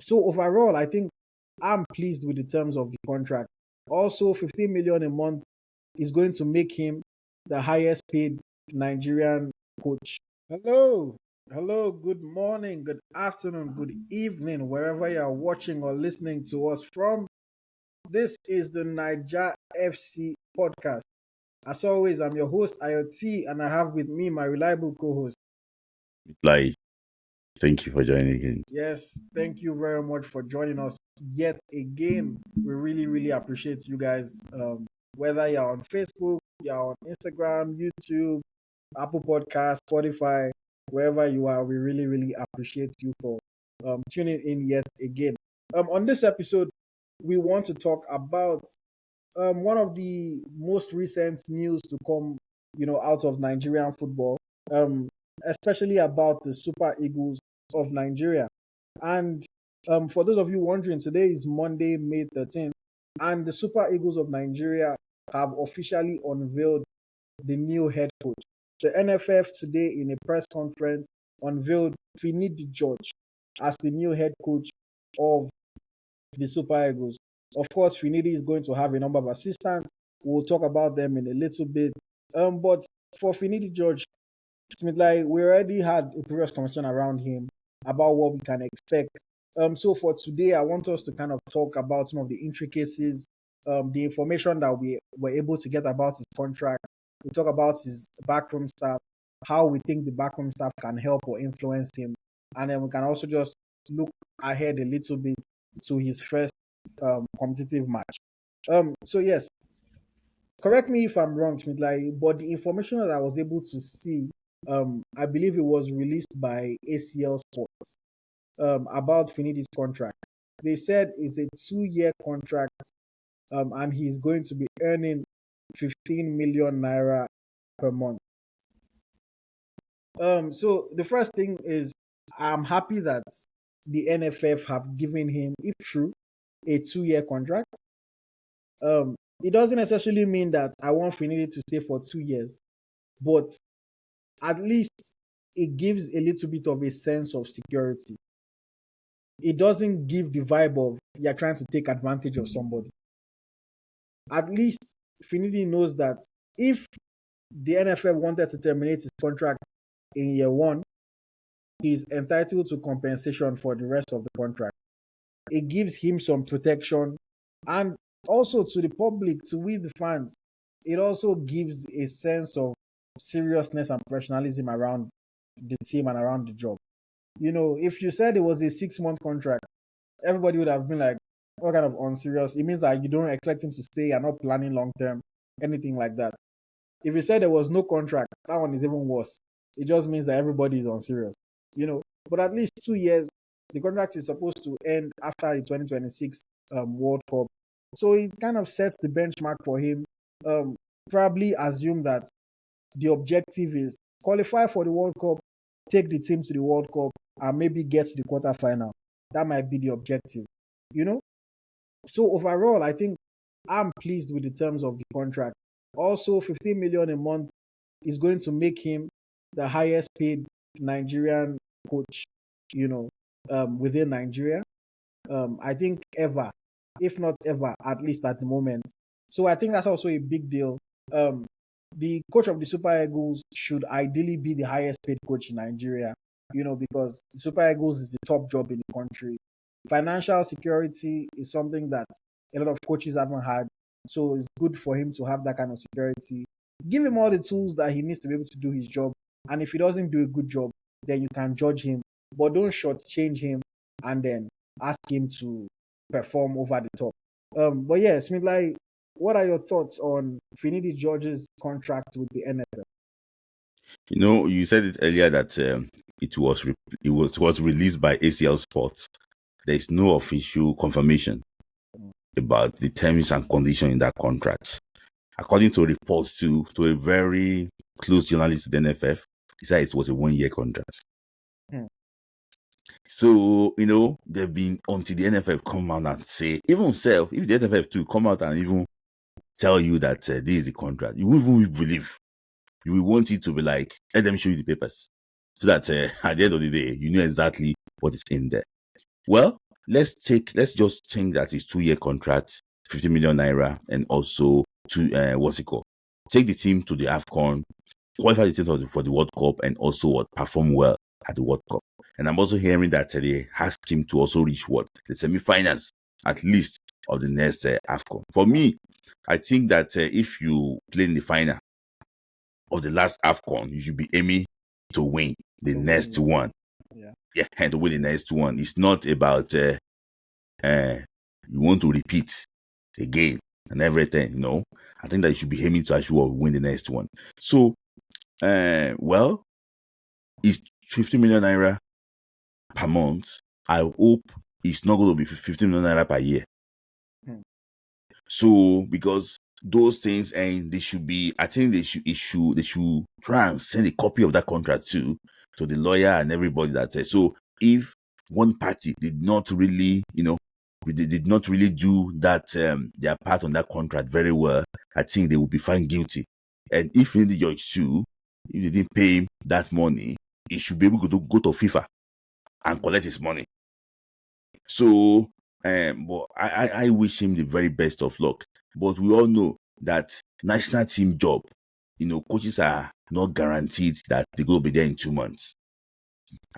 So overall, I think I'm pleased with the terms of the contract. Also, 15 million a month is going to make him the highest paid Nigerian coach. Hello, hello, good morning, good afternoon, good evening, wherever you are watching or listening to us from. This is the Naija FC Podcast. As always, I'm your host, AyoT, and I have with me my reliable co host. Like, thank you for joining again. Yes, thank you very much for joining us yet again. We really, really appreciate you guys. Whether you're on Facebook, you're on Instagram, YouTube, Apple Podcast, Spotify, wherever you are, we really, really appreciate you for tuning in yet again. On this episode, we want to talk about one of the most recent news to come, out of Nigerian football, especially about the Super Eagles of Nigeria. And for those of you wondering, today is Monday, May 13th, and the Super Eagles of Nigeria have officially unveiled the new head coach. The NFF today, in a press conference, unveiled Finidi George as the new head coach of the Super Eagles. Of course, Finidi is going to have a number of assistants. We'll talk about them in a little bit. But for Finidi George, Smith Layi, we already had a previous conversation around him about what we can expect. So for today, I want us to kind of talk about some of the intricacies, the information that we were able to get about his contract. We talk about his backroom staff, how we think the backroom staff can help or influence him, and then we can also just look ahead a little bit to his first competitive match. So yes, correct me if I'm wrong, Schmidt, but the information that I was able to see, I believe it was released by ACL Sports about Finidi's contract. They said it's a 2-year contract, and he's going to be earning 15 million naira per month. So the first thing is, I'm happy that the NFF have given him, if true, a 2-year contract. It doesn't necessarily mean that I want Finidi to stay for 2 years, but at least it gives a little bit of a sense of security. It doesn't give the vibe of you're trying to take advantage of somebody. At least Finidi knows that if the NFL wanted to terminate his contract in year one, he's entitled to compensation for the rest of the contract. It gives him some protection, and also to the public, to we the fans, it also gives a sense of seriousness and professionalism around the team and around the job. If you said it was a 6-month contract, everybody would have been like, what kind of unserious? It means that you don't expect him to stay, you're not planning long term, anything like that. If you said there was no contract, that one is even worse. It just means that everybody is unserious, But at least 2 years, the contract is supposed to end after the 2026 World Cup. So it kind of sets the benchmark for him. Probably assume that the objective is qualify for the World Cup, take the team to the World Cup, and maybe get to the quarterfinal. That might be the objective, you know? So overall, I think I'm pleased with the terms of the contract. Also, 15 million a month is going to make him the highest paid Nigerian coach, within Nigeria. I think ever, if not ever, at least at the moment. So I think that's also a big deal. The coach of the Super Eagles should ideally be the highest paid coach in Nigeria, because the Super Eagles is the top job in the country. Financial security is something that a lot of coaches haven't had. So it's good for him to have that kind of security. Give him all the tools that he needs to be able to do his job. And if he doesn't do a good job, then you can judge him. But don't shortchange him and then ask him to perform over the top. But yeah, Smith, what are your thoughts on Finidi George's contract with the NFL? You said it earlier that it was released by ACL Sports. There is no official confirmation about the terms and conditions in that contract. According to reports to a very close journalist at the NFF, he said it was a 1-year contract. Hmm. So, they've been until the NFF come out and say, even self, if the NFF too come out and even tell you that this is the contract, you won't even believe. You will want it to be like, let them show you the papers. So that at the end of the day, you know exactly what is in there. Well, let's just think that it's 2 year contract, 50 million naira, and also what's it called? Take the team to the AFCON, qualify the team for the World Cup, and also perform well at the World Cup. And I'm also hearing that they asked him to also reach the semi-finals at least of the next AFCON. For me, I think that if you play in the final of the last AFCON, you should be aiming to win the next one. Yeah, and to win the next one. It's not about you want to repeat again and everything. I think that you should be aiming to actually win the next one. So, well, it's 50 million naira per month. I hope it's not going to be 50 million naira per year. So, because those things, and they should be, I think they should try and send a copy of that contract to the lawyer and everybody that. So, if one party did not really, they did not really do that, their part on that contract very well, I think they will be found guilty. And if Finidi George too, if they didn't pay him that money, he should be able to go to FIFA and collect his money. So, but I wish him the very best of luck. But we all know that national team job, coaches are not guaranteed that they're going to be there in 2 months.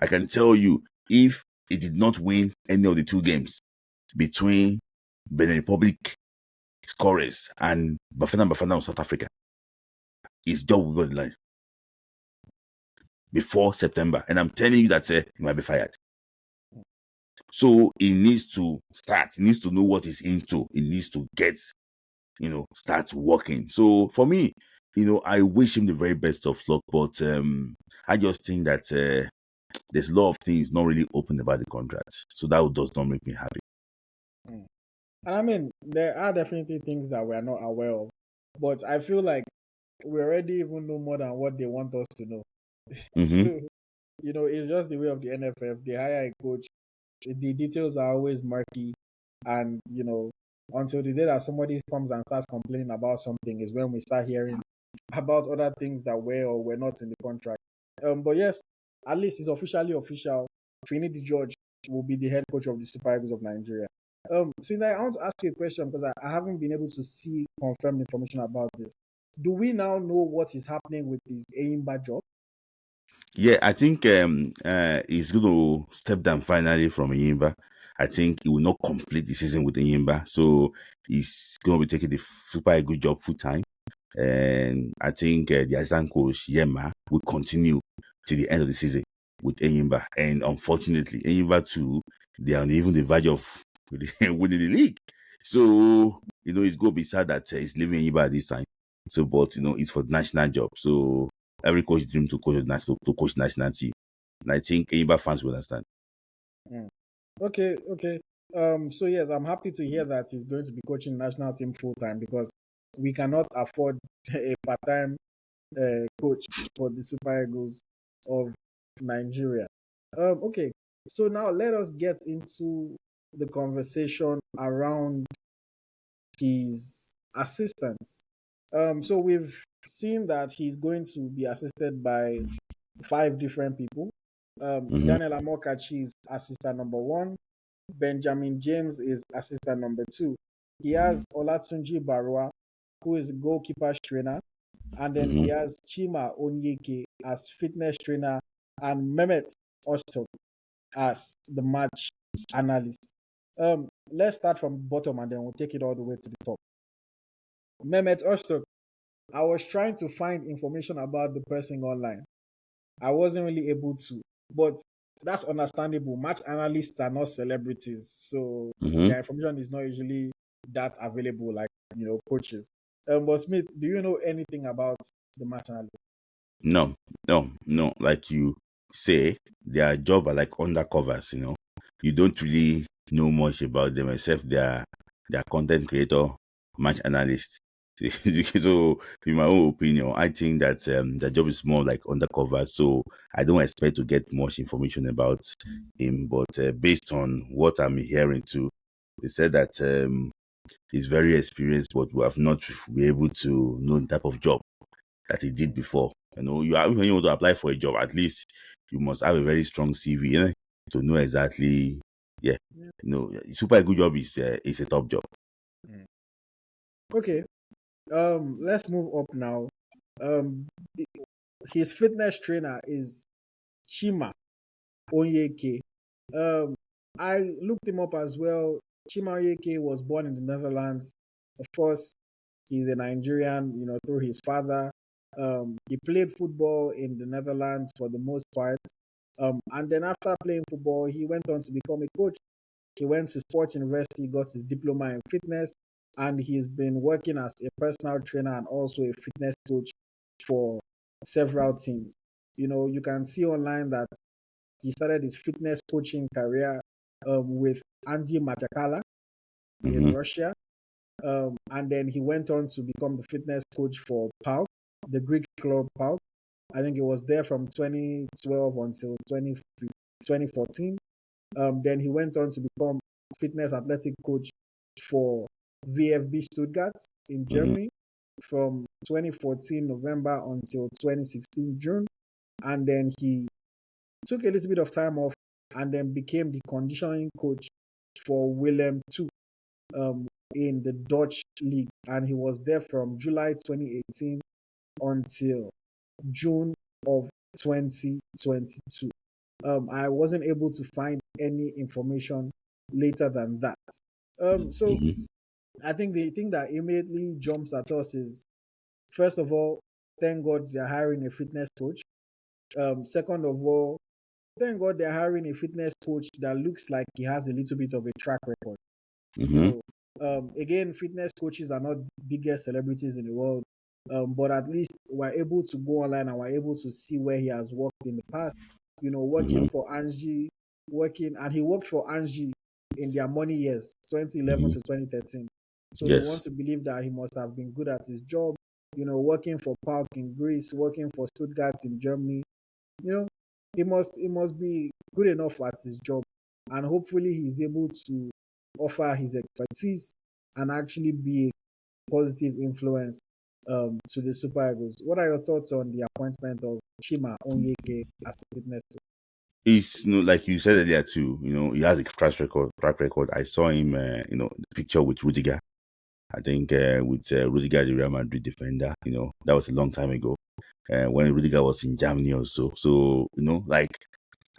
I can tell you, if he did not win any of the 2 games between Benin Republic scorers and Bafana of South Africa, his job will be on the line before September. And I'm telling you that he might be fired. So he needs to start. He needs to know what he's into. He needs to get, start working. So for me, I wish him the very best of luck. But I just think that there's a lot of things not really open about the contract. So that does not make me happy. And I mean, there are definitely things that we are not aware of. But I feel like we already even know more than what they want us to know. So, it's just the way of the NFF. They hire a coach. The details are always murky, and until the day that somebody comes and starts complaining about something is when we start hearing about other things that were or were not in the contract. But yes, at least it's officially official. Finidi George will be the head coach of the Super Eagles of Nigeria. So I want to ask you a question because I haven't been able to see confirmed information about this. Do we now know what is happening with this Enyimba job? Yeah, I think he's going to step down finally from Enyimba. I think he will not complete the season with Enyimba. So he's going to be taking the Super good job full time. And I think the assistant coach, Yema, will continue to the end of the season with Enyimba. And unfortunately, Enyimba too, they are on even the verge of winning the league. So, it's going to be sad that he's leaving Enyimba at this time. So, but, it's for the national job. So, every coach dream to coach national team. And I think Enyimba fans will understand. Okay. So yes, I'm happy to hear that he's going to be coaching national team full time because we cannot afford a part-time coach for the Super Eagles of Nigeria. Okay, so now let us get into the conversation around his assistants. So we've seen that he's going to be assisted by 5 different people. Daniel Amokachi is assistant number 1. Benjamin James is assistant number 2. He has Olatunji Barua, who is goalkeeper trainer. And then he has Chima Onyeke as fitness trainer and Mehmet Ostok as the match analyst. Let's start from the bottom and then we'll take it all the way to the top. Mehmet Ostok, I was trying to find information about the person online. I wasn't really able to, but that's understandable. Match analysts are not celebrities, so their information is not usually that available like coaches. But Smith, do you know anything about the match analyst? No. Like you say, their job are like undercovers. You don't really know much about them except their content creator, match analyst. So, in my own opinion, I think that the job is more like undercover. So I don't expect to get much information about him. But based on what I'm hearing too, they said that he's very experienced, but we have not been able to know the type of job that he did before. When you want to apply for a job, at least you must have a very strong CV to know exactly Yeah, Yeah. Super Eagles job is a top job. Mm. Okay. Let's move up now. Um, his fitness trainer is Chima Onyeke. Um, I looked him up as well. Chima Onyeke was born in the Netherlands. Of course, he's a Nigerian, through his father. He played football in the Netherlands for the most part. And then after playing football, he went on to become a coach. He went to Sports University, got his diploma in fitness, and he's been working as a personal trainer and also a fitness coach for several teams. You can see online that he started his fitness coaching career with Anzi Majakala in Mm-hmm. Russia. And then he went on to become the fitness coach for PAOK, the Greek club PAOK. I think it was there from 2012 until 2014. Then he went on to become fitness athletic coach for VfB Stuttgart in Mm-hmm. Germany from 2014 November until 2016 June. And then he took a little bit of time off and then became the conditioning coach for Willem II in the Dutch league. And he was there from July 2018 until June of 2022. I wasn't able to find any information later than that. So Mm-hmm. I think the thing that immediately jumps at us is, first of all, thank God they're hiring a fitness coach. Second of all, thank God they're hiring a fitness coach that looks like he has a little bit of a track record. You Mm-hmm. know, again, fitness coaches are not the biggest celebrities in the world, but at least we're able to go online and we're able to see where he has worked in the past. Mm-hmm. Working for Angie, and he worked for Angie in their money years, 2011 Mm-hmm. to 2013. So you want Yes. to believe that he must have been good at his job. Working for PAOK in Greece, working for Stuttgart in Germany. You know, he must be good enough at his job, and hopefully he's able to offer his expertise and actually be a positive influence to the Super Eagles. What are your thoughts on the appointment of Chima Onyeke as a fitness coach? It's like you said earlier too. He has a track record. Track record. I saw him. The picture with Rudiger. I think with Rudiger, the Real Madrid defender. That was a long time ago. When Rudiger was in Germany also. So like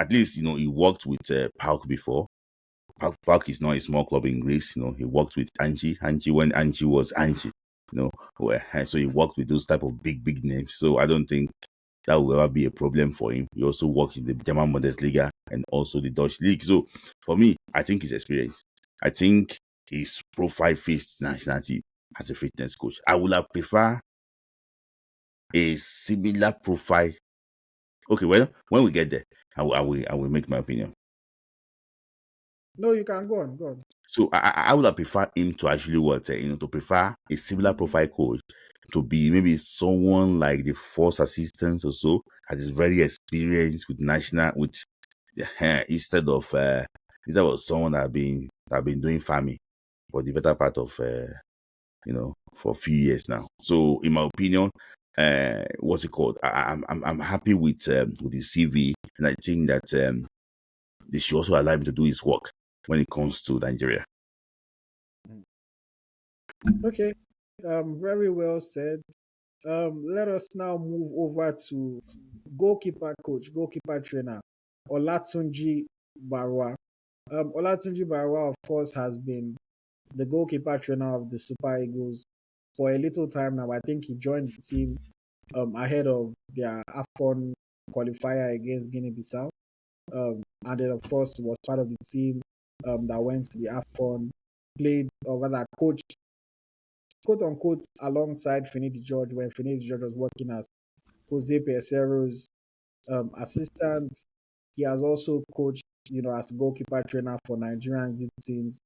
at least he worked with PAOK before. PAOK is not a small club in Greece. He worked with Angie when Angie was Angie. So he worked with those type of big names. So I don't think that will ever be a problem for him. He also worked in the German Bundesliga and also the Dutch league. So for me, I think his experience. I think his profile fits national team as a fitness coach. I would have preferred a similar profile. Okay, well, when we get there, I will make my opinion. No, you can go on. Go on. So I would have preferred him to actually to prefer a similar profile coach to be maybe someone like the first assistant or so that is very experienced with national with instead of someone that have been doing farming for the better part of for a few years now. So in my opinion, what's it called? I'm happy with his CV, and I think that they should also allow him to do his work when it comes to Nigeria. Okay. Very well said. Let us now move over to goalkeeper coach, goalkeeper trainer, Olatunji Barwa. Olatunji Barwa, of course, has been the goalkeeper trainer of the Super Eagles for a little time now. I think he joined the team ahead of their AFCON qualifier against Guinea-Bissau. And then, of course, was part of the team that went to the AFCON, played, or rather, coached, quote unquote, alongside Finidi George when Finidi George was working as Jose Pesero's assistant. He has also coached, as goalkeeper trainer for Nigerian youth teams.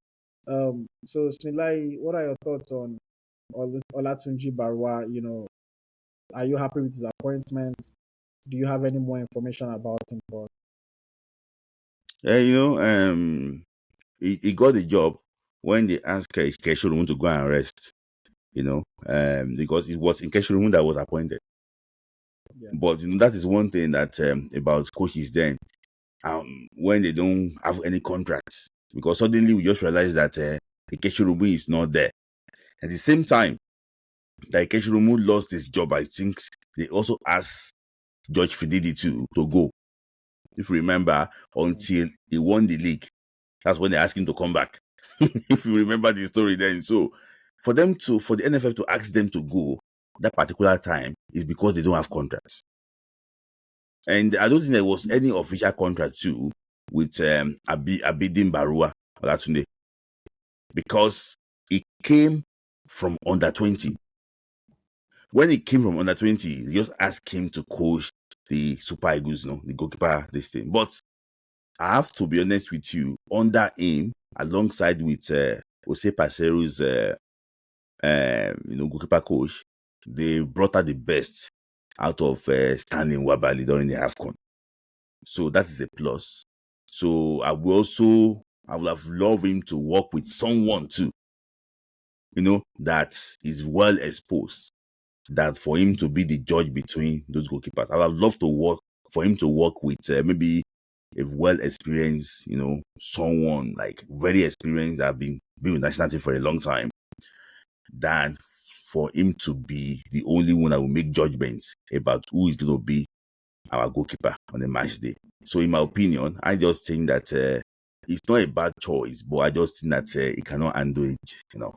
So, Smilai, what are your thoughts on Olatunji Barwa? Are you happy with his appointment? Do you have any more information about him? Yeah, he got the job when they asked Keshurum to go and rest. Because it was in Keshurum that was appointed. Yeah. But that is one thing that about coaches then. When they don't have any contracts, because suddenly we just realized that Ikechukwu is not there. At the same time that Ikechukwu lost his job, I think they also asked George Finidi to go. If you remember, until he won the league, that's when they asked him to come back. If you remember the story then. So for the NFF to ask them to go that particular time is because they don't have contracts. And I don't think there was any official contract too with Abidin Barua Olatunde, because it came from under 20. When it came from under 20, they just asked him to coach the Super Eagles, the goalkeeper, this thing. But I have to be honest with you, under him, alongside with Jose Pasero's goalkeeper coach, they brought out the best out of Stanley Wabali during the AFCON. So that is a plus. So I would have loved him to work with someone too, that is well exposed, that for him to be the judge between those goalkeepers. I would have loved for him to work with maybe a well experienced, someone like very experienced that have been with national team for a long time, than for him to be the only one that will make judgments about who is going to be our goalkeeper on a match day. So in my opinion, I just think that it's not a bad choice, but I just think that he cannot handle it.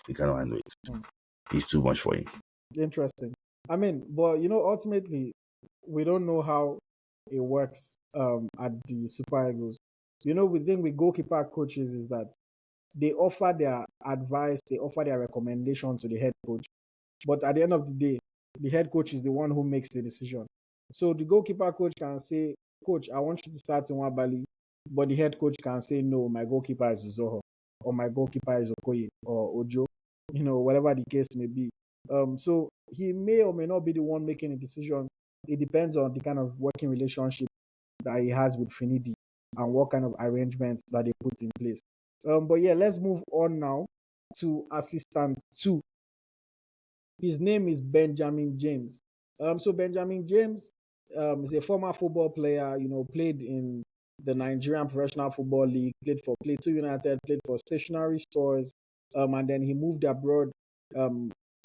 He cannot handle it. It's too much for him. Interesting. I mean, but ultimately, we don't know how it works at the Super Eagles. Within with goalkeeper coaches is that they offer their advice, they offer their recommendation to the head coach. But at the end of the day, the head coach is the one who makes the decision. So the goalkeeper coach can say, Coach, I want you to start in Wabali. But the head coach can say, no, my goalkeeper is Uzoho, or my goalkeeper is Okoye, or Ojo, whatever the case may be. So he may or may not be the one making a decision. It depends on the kind of working relationship that he has with Finidi and what kind of arrangements that they put in place. But yeah, let's move on now to assistant 2. His name is Benjamin James. So Benjamin James is a former football player, played in the Nigerian Professional Football League, played for Plateau United, played for Stationery Stores, and then he moved abroad,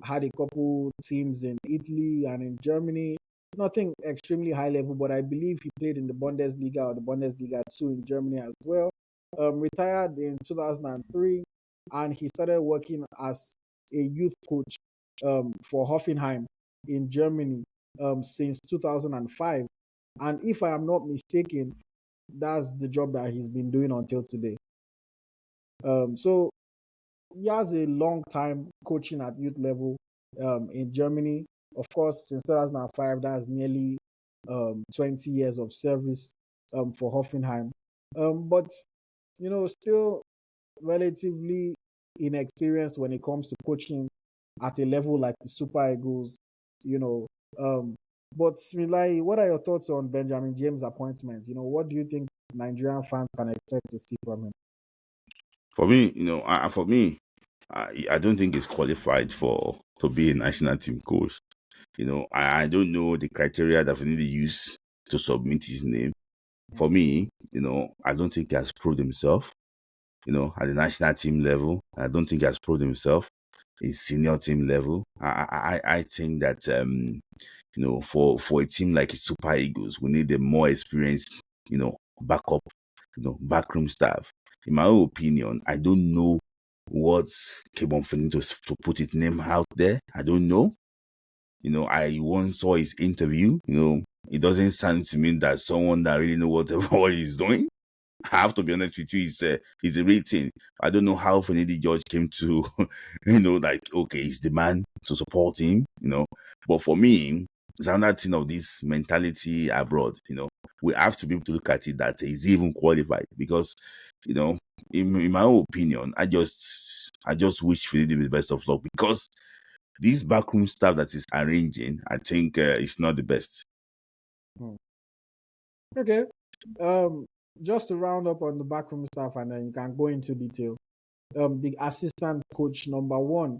had a couple teams in Italy and in Germany. Nothing extremely high level, but I believe he played in the Bundesliga or the Bundesliga 2 in Germany as well. Retired in 2003, and he started working as a youth coach for Hoffenheim in Germany since 2005. And if I am not mistaken, that's the job that he's been doing until today. So he has a long time coaching at youth level in Germany. Of course, since 2005, that's nearly 20 years of service for Hoffenheim. But, still relatively inexperienced when it comes to coaching at a level like the Super Eagles, But Smith Layi, what are your thoughts on Benjamin James' appointment? What do you think Nigerian fans can expect to see from him? For me, I don't think he's qualified to be a national team coach. I don't know the criteria that we need to use to submit his name. For me, I don't think he has proved himself, at the national team level. I don't think he has proved himself in senior team level. I think that, for a team like Super Eagles, we need a more experienced, backup, backroom staff. In my own opinion, I don't know what came on Finidi to put his name out there. I don't know. I once saw his interview. It doesn't sound to me that someone that really know what he's doing. I have to be honest with you, he's a rating. I don't know how Finidi George came to, okay, he's the man to support him, But for me, it's another thing of this mentality abroad, We have to be able to look at it that he's even qualified because, in my own opinion, I just wish Finidi the best of luck because this backroom stuff that is arranging, I think it's not the best. Okay. Just to round up on the backroom stuff, and then you can go into detail. The assistant coach number 1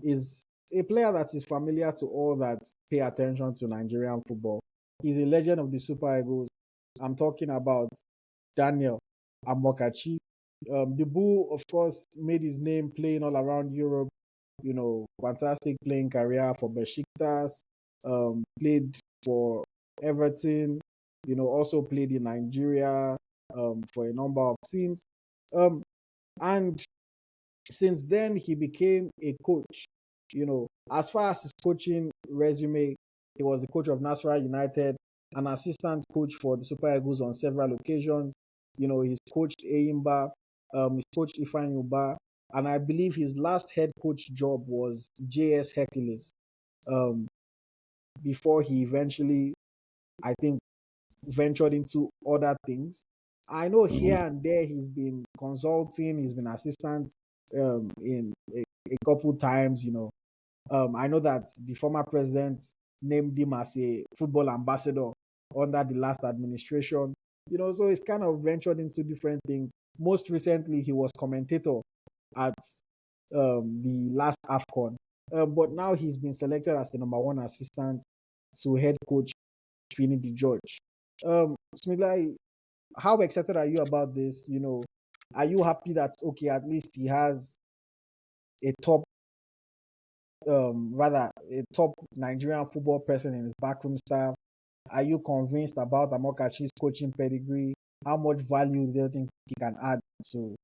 is a player that is familiar to all that pay attention to Nigerian football. He's a legend of the Super Eagles. I'm talking about Daniel Amokachi. The Bull, of course, made his name playing all around Europe. Fantastic playing career for Besiktas. Played for Everton. Also played in Nigeria for a number of teams. And since then, he became a coach. As far as his coaching resume, he was the coach of Nasarawa United, an assistant coach for the Super Eagles on several occasions. He's coached Enyimba, he's coached Ifeanyi, and I believe his last head coach job was JS Hercules. Um, before he eventually, I think, ventured into other things. I know here Mhm. and there he's been consulting, he's been assistant in a couple times. I know that the former president named him as a football ambassador under the last administration. So he's kind of ventured into different things. Most recently, he was commentator at the last AFCON. But now he's been selected as the number one assistant to head coach Finidi George. Smith Layi, how excited are you about this? Are you happy that okay, at least he has a top, rather a top Nigerian football person in his backroom staff? Are you convinced about Amokachi's coaching pedigree? How much value do you think he can add to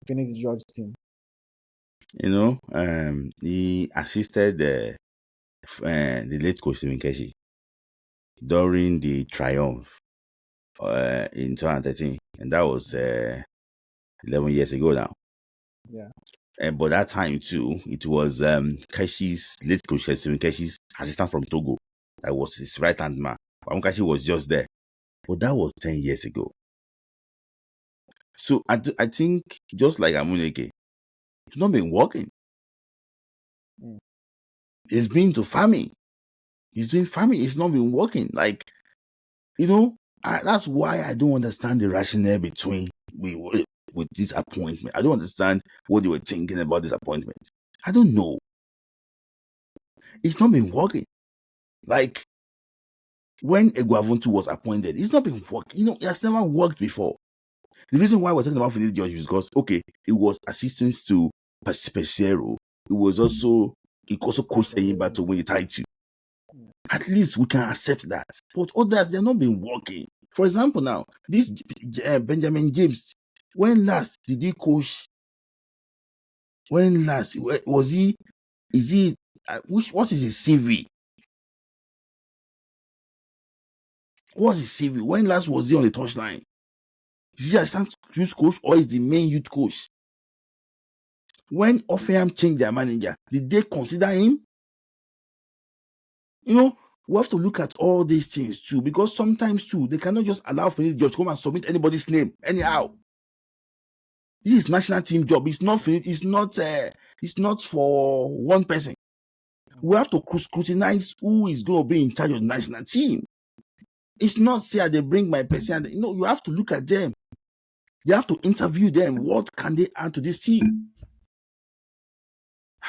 Finidi George's team? He assisted the late coach Stephen Keshi during the triumph in 2013, and that was 11 years ago now. Yeah. But that time too, it was Keshi's late coach Stephen Keshi's assistant from Togo. That was his right hand man. Keshi was just there, but that was 10 years ago. So I think just like Amuneke, it's not been working. Mm. He's been to farming. He's doing farming. It's not been working. Like, that's why I don't understand the rationale between with this appointment. I don't understand what they were thinking about this appointment. I don't know. It's not been working. Like when Eguavuntu was appointed, it's not been working. It has never worked before. The reason why we're talking about Finidi George is because it was assistance to Pesero. He also coached Enyimba to win the title. At least we can accept that. But others, they've not been working. For example, now, this Benjamin James, when last did he coach? When last was he? Is he? What is his CV? What's his CV? When last was he on the touchline? Is he assistant youth coach or is the main youth coach? When Offenham changed their manager, did they consider him? We have to look at all these things too, because sometimes too they cannot just allow Finidi George to come and submit anybody's name anyhow. This is national team job. It's not. It's not for one person. We have to scrutinize who is going to be in charge of the national team. It's not say they bring my person. You have to look at them. You have to interview them. What can they add to this team?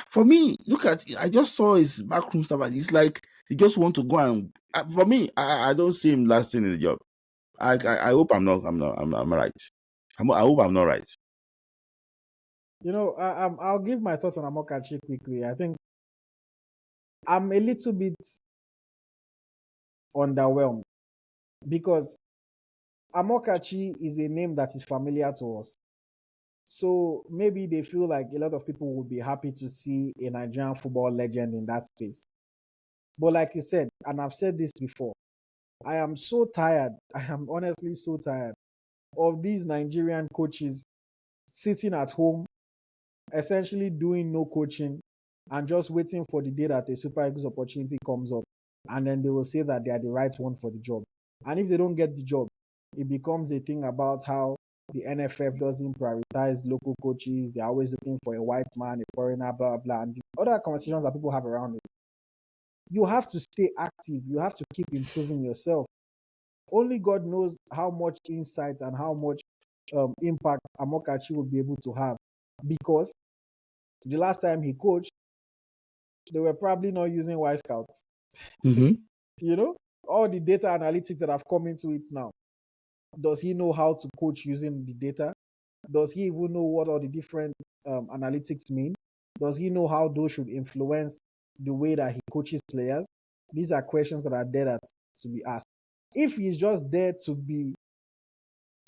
For me, look at. I just saw his backroom stuff. And it's like he just want to go and. For me, I don't see him lasting in the job. I hope I'm not. I'm right. I hope I'm not right. I'll give my thoughts on Amokachi quickly. I think I'm a little bit underwhelmed because Amokachi is a name that is familiar to us. So maybe they feel like a lot of people would be happy to see a Nigerian football legend in that space. But like you said, and I've said this before, I am so tired. I am honestly so tired of these Nigerian coaches sitting at home, essentially doing no coaching and just waiting for the day that a Super Eagles opportunity comes up. And then they will say that they are the right one for the job. And if they don't get the job, it becomes a thing about how the NFF doesn't prioritize local coaches. They're always looking for a white man, a foreigner, blah, blah, and other conversations that people have around it. You have to stay active. You have to keep improving yourself. Only God knows how much insight and how much impact Amokachi will be able to have. Because the last time he coached, they were probably not using Y Scouts. Mm-hmm. All the data analytics that have come into it now. Does he know how to coach using the data? Does he even know what all the different analytics mean? Does he know how those should influence the way that he coaches players? These are questions that are there that to be asked. If he's just there to be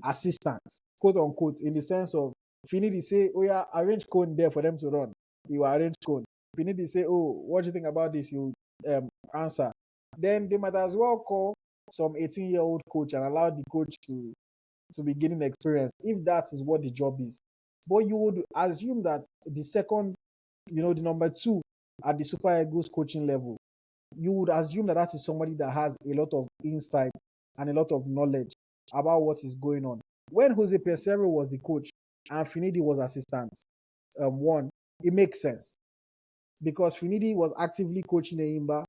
assistant, quote unquote, in the sense of Finidi say, oh yeah, arrange cone there for them to run. You arrange cone. Finidi say, oh, what do you think about this? You answer. Then they might as well call some 18-year-old coach and allow the coach to be gaining experience if that is what the job is. But you would assume that the second, the number two at the Super Eagles coaching level, you would assume that that is somebody that has a lot of insight and a lot of knowledge about what is going on. When Jose Peseiro was the coach and Finidi was assistant, one, it makes sense because Finidi was actively coaching Enyimba,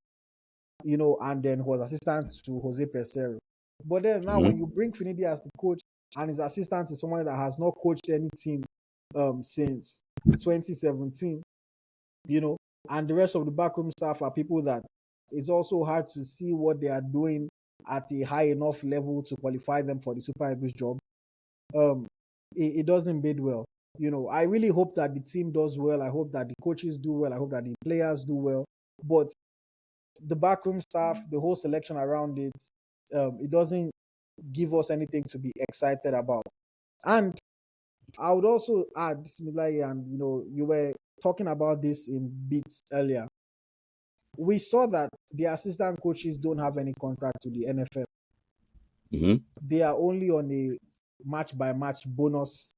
and then was assistant to Jose Peseiro. But then now, when you bring Finidi as the coach and his assistant is someone that has not coached any team since 2017, and the rest of the backroom staff are people that it's also hard to see what they are doing at a high enough level to qualify them for the Super Eagles job. It doesn't bid well. I really hope that the team does well. I hope that the coaches do well. I hope that the players do well. But the backroom staff, the whole selection around it, it doesn't give us anything to be excited about. And I would also add, Bismillah, and you were talking about this in bits earlier. We saw that the assistant coaches don't have any contract to the NFL. Mm-hmm. They are only on a match by match bonus,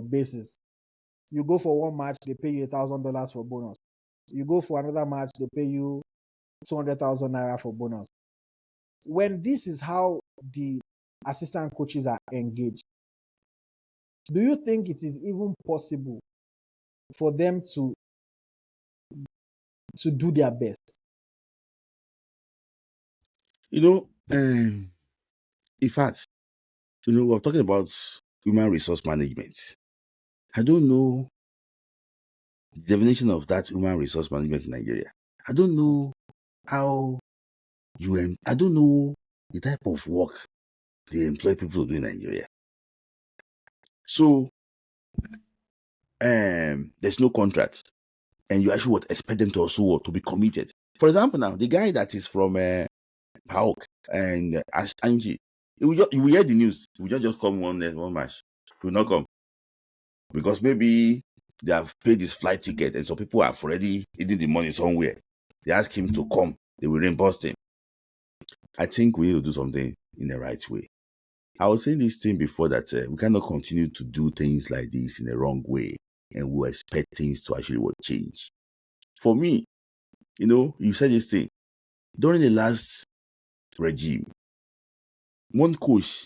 basis. You go for one match, they pay you $1,000 for bonus. You go for another match, they pay you 200,000 naira for bonus. When this is how the assistant coaches are engaged, do you think it is even possible for them to do their best? In fact, we're talking about human resource management. I don't know the definition of that human resource management in Nigeria. I don't know how I don't know the type of work they employ people to do in Nigeria. So, there's no contract, and you actually would expect them to also to be committed. For example, now the guy that is from PAOK and Angie, you will hear the news. He will just come one match. He will not come because maybe they have paid his flight ticket, and some people have already hidden the money somewhere. They ask him to come. They will reimburse him. I think we need to do something in the right way. I was saying this thing before that we cannot continue to do things like this in the wrong way, and we expect things to actually change. For me, you said this thing during the last regime. One coach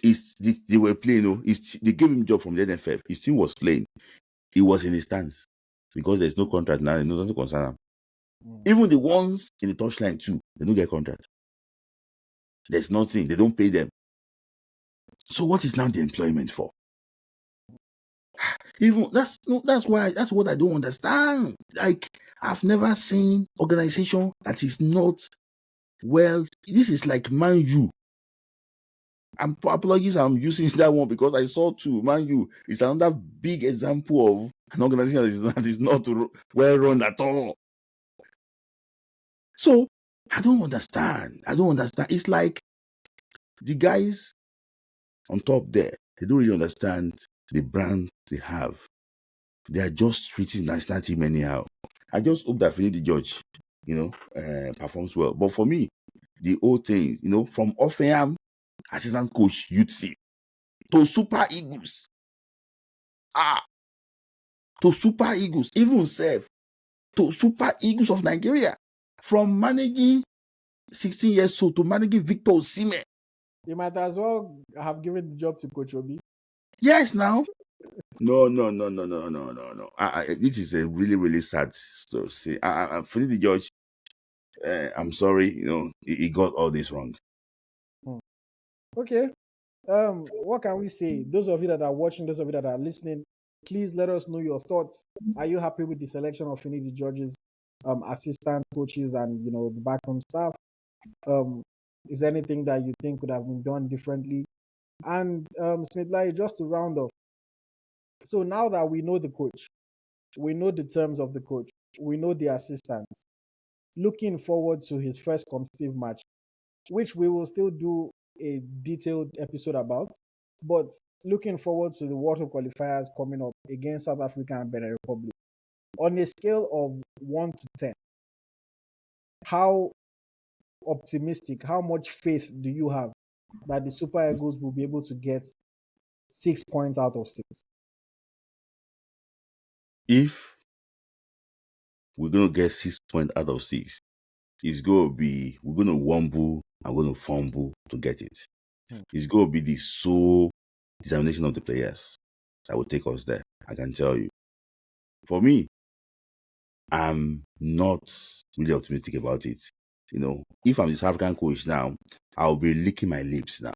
they were playing. They gave him job from the NFF. His team was playing. He was in the stands because there's no contract now. No, doesn't concern him. Even the ones in the touchline too, they don't get contract. There's nothing. They don't pay them. So what is now the employment for? Even that's what I don't understand. Like, I've never seen organization that is not well. This is like Man U. Apologies, I'm using that one because I saw too. Man U is another big example of an organization that is not well run at all. So I don't understand. It's like the guys on top there, they don't really understand the brand they have. They are just treating national team anyhow. I just hope that Finidi George, performs well. But for me, the whole thing, from Offenham assistant coach youth team to Super Eagles, to Super Eagles, even self to Super Eagles of Nigeria, from managing 16 years old to managing Victor Osimhen. You might as well have given the job to Coach Obi. Yes, now. No. This is a really, really sad story. Finidi George, I'm sorry, he got all this wrong. Okay. What can we say? Those of you that are watching, those of you that are listening, please let us know your thoughts. Are you happy with the selection of Finidi George's assistant coaches and the backroom staff? Is there anything that you think could have been done differently? And Smith Layi, just to round off, So now that we know the coach, we know the terms of the coach, we know the assistants, looking forward to his first competitive match, which we will still do a detailed episode about. But looking forward to the World Cup qualifiers coming up against South Africa and Benin Republic. On a scale of 1 to 10, how optimistic, how much faith do you have that the Super Eagles will be able to get 6 points out of 6? If we're gonna get 6 points out of 6, it's gonna be we're gonna wumble and we're gonna fumble to get it. It's gonna be the sole determination of the players that will take us there. I can tell you. For me, I'm not really optimistic about it. If I'm this African coach now, I'll be licking my lips now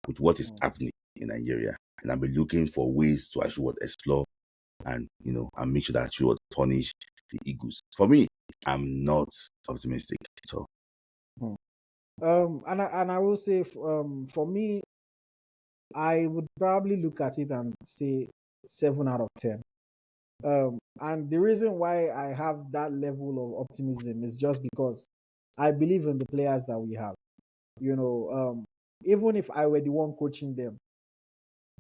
with what is happening in Nigeria, and I'll be looking for ways to actually explore and and make sure that actually punish the Eagles. For me, I'm not optimistic at all. And I will say, for me, I would probably look at it and say 7 out of 10. And the reason why I have that level of optimism is just because I believe in the players that we have. Even if I were the one coaching them,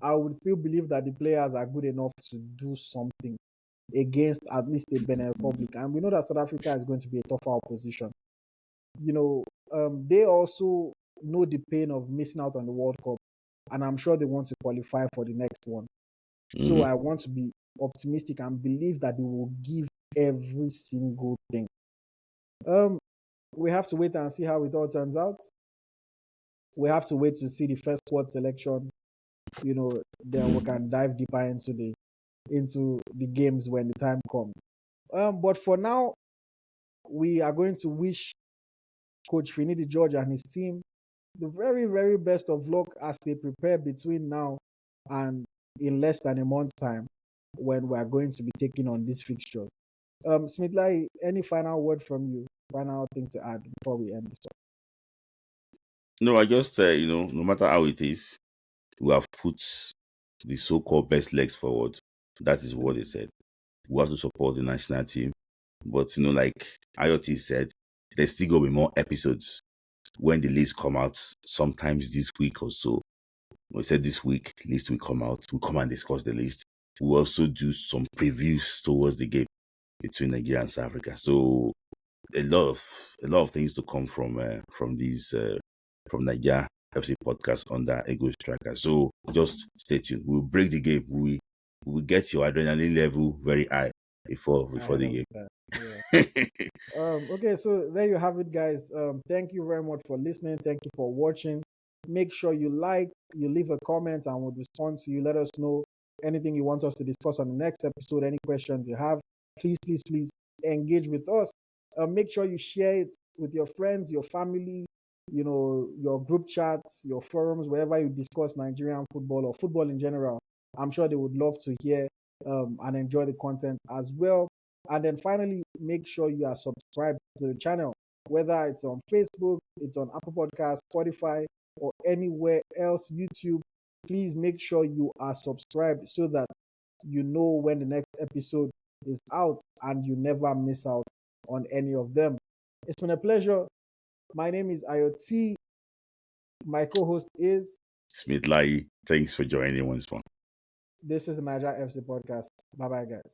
I would still believe that the players are good enough to do something against at least the Benin Republic. And we know that South Africa is going to be a tougher opposition. They also know the pain of missing out on the World Cup, and I'm sure they want to qualify for the next one. So I want to be optimistic and believe that they will give every single thing. We have to wait and see how it all turns out. We have to wait to see the first squad selection. Then we can dive deeper into the games when the time comes. But for now, we are going to wish Coach Finidi George and his team the very, very best of luck as they prepare between now and in less than a month's time when we are going to be taking on these fixtures. Smith Layi, any final word from you? Final thing to add before we end this one? No, I just no matter how it is, we have put the so-called best legs forward. That is what they said. We have to support the national team, but like AyoT said, there's still gonna be more episodes when the list come out. Sometimes this week or so. We said this week list will come out. We'll come and discuss the list. We'll also do some previews towards the game between Nigeria and South Africa. So a lot of things to come from Naija FC Podcast under Ego Striker. So just stay tuned. We'll break the game. We will get your adrenaline level very high before the game. Yeah. Okay, so there you have it, guys. Thank you very much for listening. Thank you for watching. Make sure you leave a comment, and we'll respond to you. Let us know anything you want us to discuss on the next episode. Any questions you have, please engage with us. Make sure you share it with your friends, your family, your group chats, your forums, wherever you discuss Nigerian football or football in general. I'm sure they would love to hear and enjoy the content as well. And then finally, make sure you are subscribed to the channel, whether it's on Facebook, it's on Apple Podcasts, Spotify, or anywhere else, YouTube. Please make sure you are subscribed so that you know when the next episode is out and you never miss out on any of them. It's been a pleasure. My name is AyoT. My co-host is Smith Layi. Thanks for joining once more. This is the Naija FC Podcast. Bye-bye, guys.